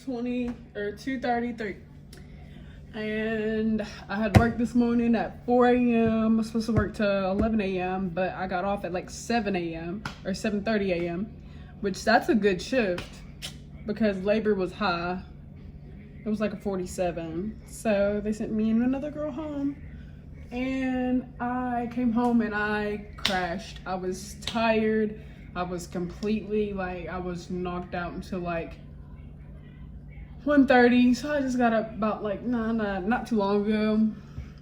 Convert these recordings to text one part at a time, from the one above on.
2:33. And I had work this morning at 4 a.m. I was supposed to work till 11 a.m. but I got off at like 7 a.m. or 7:30 a.m. which that's a good shift because labor was high. It was like a 47. So they sent me and another girl home. And I came home and I crashed. I was tired. I was completely like, I was knocked out until like 1:30. So I just got up about like not too long ago.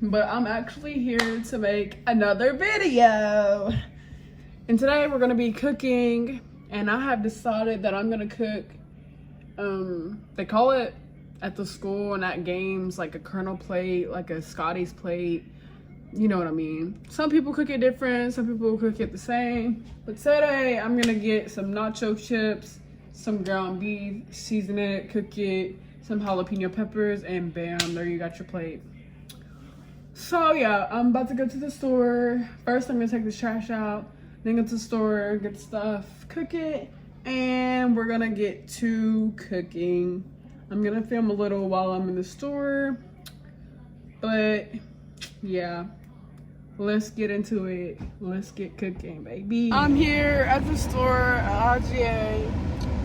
But I'm actually here to make another video. And today we're gonna be cooking. And I have decided that I'm gonna cook, they call it at the school and at games like a Colonel plate, like a Scotty's plate. You know what I mean? Some people cook it different, some people cook it the same. But today I'm gonna get some nacho chips, some ground beef, season it, cook it, some jalapeno peppers, and bam, there you got your plate. So yeah, I'm about to go to the store. First I'm gonna take this trash out, then go to the store, get stuff, cook it, and we're gonna get to cooking. I'm gonna film a little while I'm in the store, but yeah, let's get into it. Let's get cooking, baby. I'm here at the store at IGA.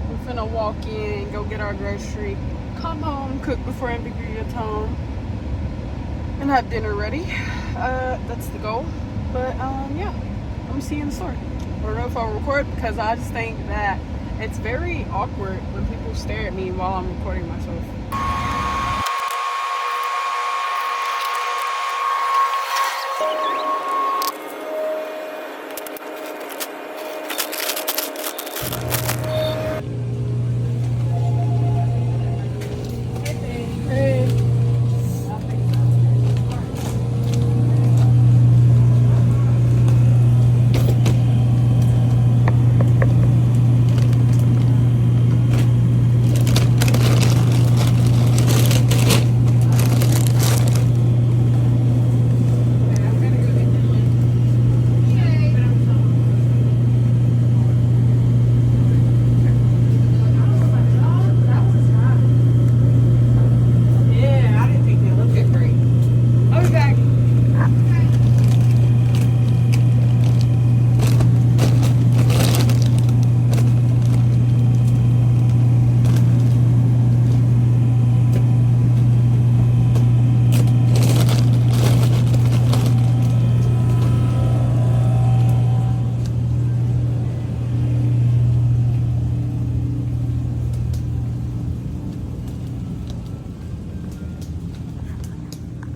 We're finna walk in, go get our grocery, come home, cook before MBG gets home, and have dinner ready. That's the goal. But yeah, I'm gonna see you in the store. I don't know if I'll record because I just think that it's very awkward when people stare at me while I'm recording myself.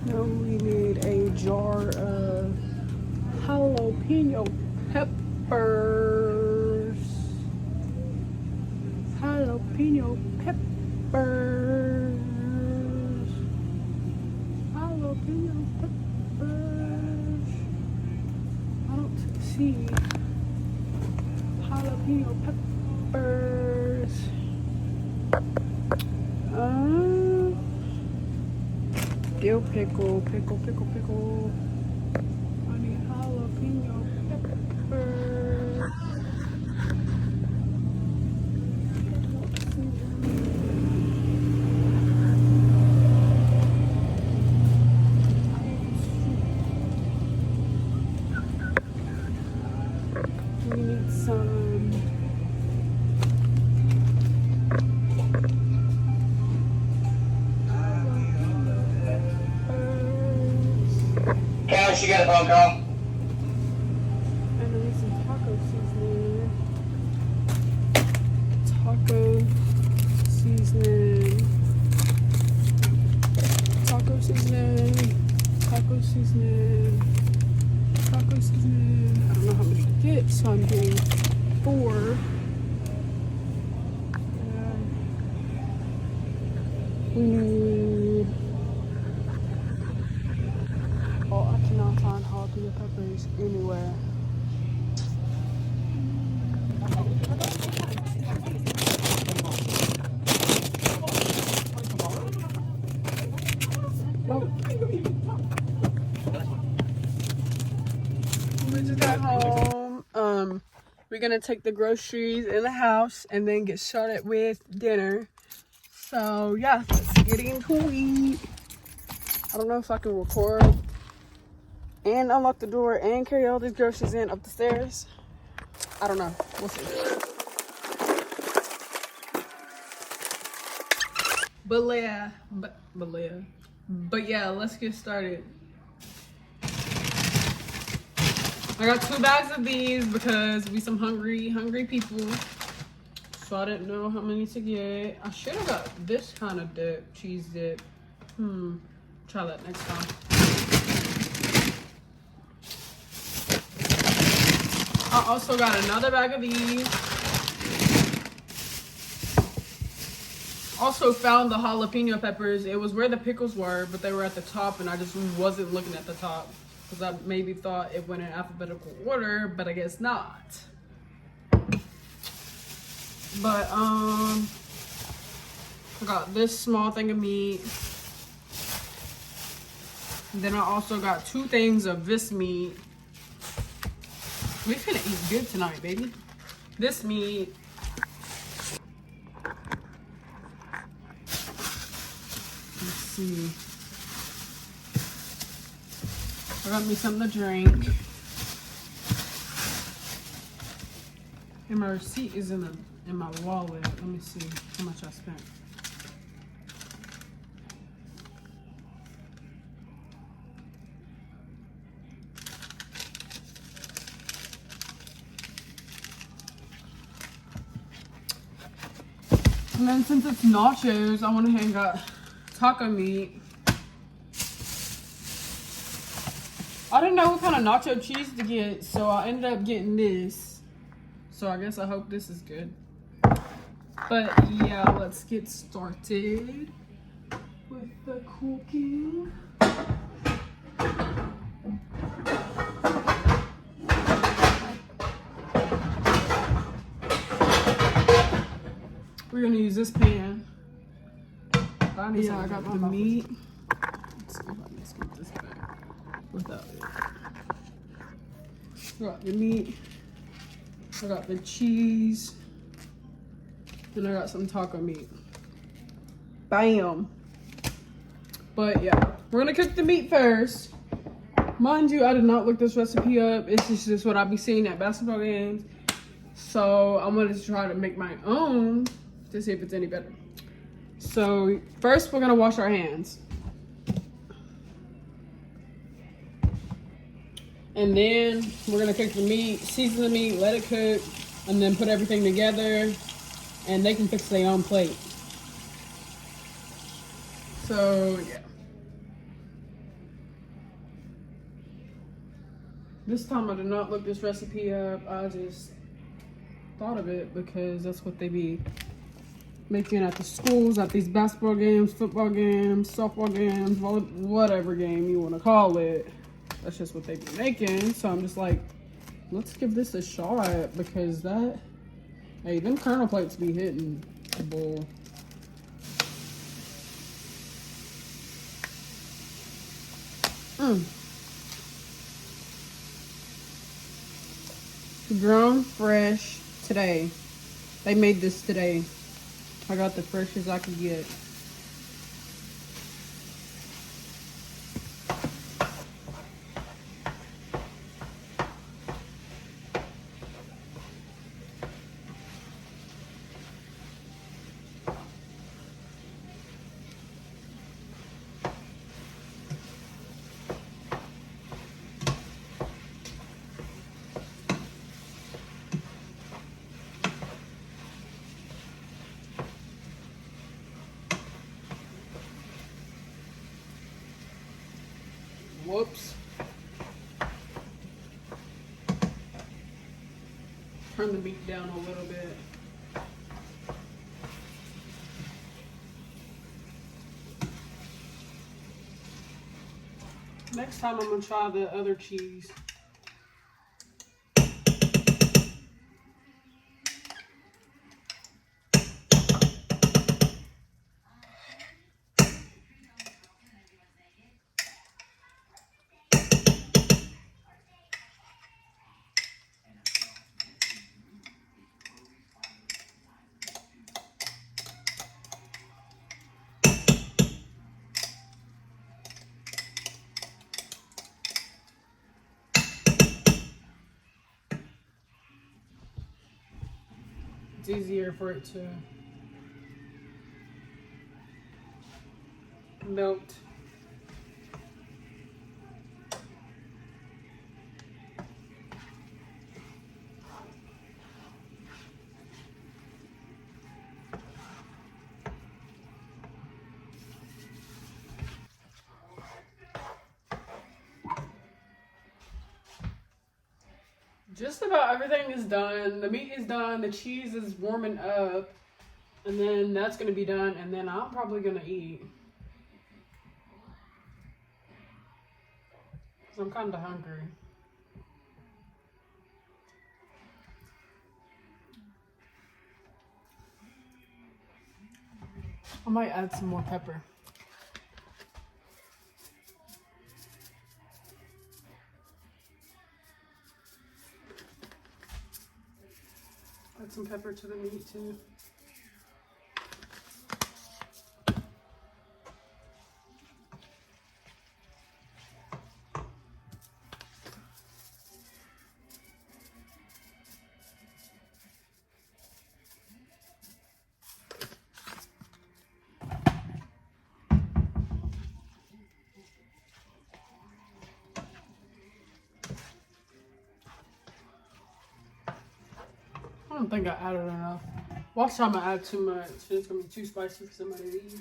We need a jar of jalapeno peppers. Jalapeno peppers. Jalapeno peppers. I don't see jalapeno peppers. Dill pickle. I need jalapeno peppers. We need some You got a phone call? And I need some taco seasoning. Taco seasoning. Taco seasoning. Taco seasoning. Taco seasoning. I don't know how much to get, so I'm getting 4. We need. Oh, I cannot find jalapeno peppers anywhere. Well, we just got home. We're gonna take the groceries in the house and then get started with dinner. So yeah, let's get into it. I don't know if I can record and unlock the door and carry all these groceries in up the stairs. I don't know. We'll see. But yeah, let's get started. I got 2 bags of these because we some hungry people. So I didn't know how many to get. I should have got this kind of dip, cheese dip. Try that next time. I also got another bag of these. Also found the jalapeno peppers. It was where the pickles were, but they were at the top and I just wasn't looking at the top because I maybe thought it went in alphabetical order, but I guess not. But I got this small thing of meat. And then I also got 2 things of this meat. We're gonna eat good tonight, baby. This meat. Let's see. I got me something to drink. And my receipt is in my wallet. Let me see how much I spent. And then since it's nachos, I went ahead and got taco meat. I didn't know what kind of nacho cheese to get, so I ended up getting this. So I guess I hope this is good. But yeah, let's get started with the cooking. We're gonna use this pan. Yeah, I got the meat. Let's see if I can scoop this back without it. I got the meat. I got the cheese. And I got some taco meat. Bam. But yeah, we're gonna cook the meat first. Mind you, I did not look this recipe up. It's just what I be seeing at basketball games. So I'm gonna try to make my own to see if it's any better. So first we're gonna wash our hands. And then we're gonna cook the meat, season the meat, let it cook, and then put everything together and they can fix their own plate. So yeah. This time I did not look this recipe up. I just thought of it because that's what they be making at the schools, at these basketball games, football games, softball games, whatever game you want to call it. That's just what they be making. So I'm just like, let's give this a shot because that, hey, them kernel plates be hitting the bowl. Grown fresh today. They made this today. I got the freshest I could get. Whoops. Turn the meat down a little bit. Next time I'm gonna try the other cheese. easier for it to melt. Just about everything is done. The meat is done. The cheese is warming up. And then that's going to be done. And then I'm probably going to eat. Because I'm kind of hungry. I might add some more pepper. Add some pepper to the meat too. I don't think I added enough. Watch time I add too much. It's gonna be too spicy for somebody to eat.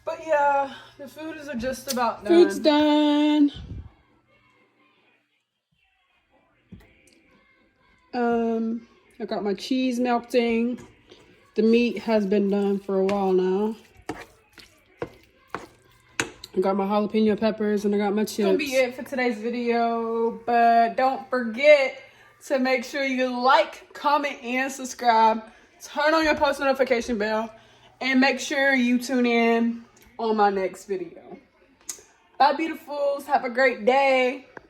But yeah, the food is just about done. Food's done. I got my cheese melting. The meat has been done for a while now. I got my jalapeno peppers and I got my chips. That's gonna be it for today's video. But don't forget to make sure you like, comment, and subscribe. Turn on your post notification bell. And make sure you tune in on my next video. Bye, beautifuls. Have a great day.